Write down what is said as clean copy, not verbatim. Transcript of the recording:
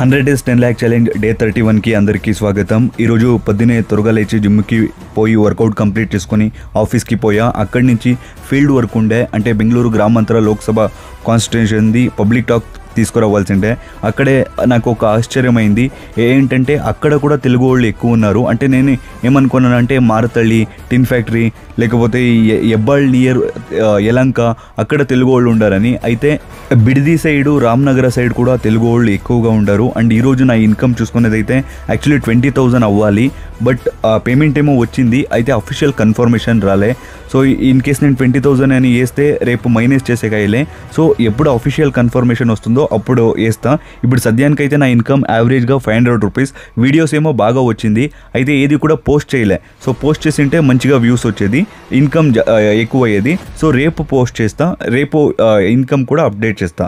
100 days 10 lakh challenge day 31కి అందరికీ స్వాగతం. ఈరోజు పొద్దునే త్వరగా లేచి జిమ్కి పోయి వర్కౌట్ కంప్లీట్ చేసుకొని ఆఫీస్కి పోయా. అక్కడి నుంచి ఫీల్డ్ వర్క్ ఉండే, అంటే బెంగళూరు గ్రామాంతర లోక్సభ కాన్స్టిట్యూషన్ది పబ్లిక్ టాక్ తీసుకురావాల్సిందే. అక్కడే నాకు ఒక ఆశ్చర్యమైంది ఏంటంటే అక్కడ కూడా తెలుగు వాళ్ళు ఎక్కువ ఉన్నారు. అంటే నేను ఏమనుకున్నానంటే మారతళ్ళి, టిన్ ఫ్యాక్టరీ, లేకపోతే ఎబ్బాళ్ నియర్ యలంక అక్కడ తెలుగు వాళ్ళు ఉండారని. అయితే బిడిది సైడు, రామ్నగర సైడ్ కూడా తెలుగు వాళ్ళు ఎక్కువగా ఉండారు. అండ్ ఈరోజు నా ఇన్కమ్ చూసుకునేది అయితే యాక్చువల్లీ 20,000 అవ్వాలి, బట్ పేమెంట్ ఏమో వచ్చింది, అయితే అఫీషియల్ కన్ఫర్మేషన్ రాలే. సో ఇన్ కేస్ నేను 20,000 అని వేస్తే రేపు మైనస్ చేసే కాయలే. సో ఎప్పుడు అఫీషియల్ కన్ఫర్మేషన్ వస్తుందో అప్పుడు వేస్తా. ఇప్పుడు సద్యానికైతే నా ఇన్కమ్ యావరేజ్గా 500 రూపీస్. వీడియోస్ ఏమో బాగా వచ్చింది, అయితే ఏది కూడా పోస్ట్ చేయలే. సో పోస్ట్ చేసింటే మంచిగా వ్యూస్ వచ్చేది, ఇన్కమ్ ఎక్కువ అయ్యేది. సో రేపు పోస్ట్ చేస్తా, రేపు ఇన్కమ్ కూడా అప్డేట్ చేస్తా.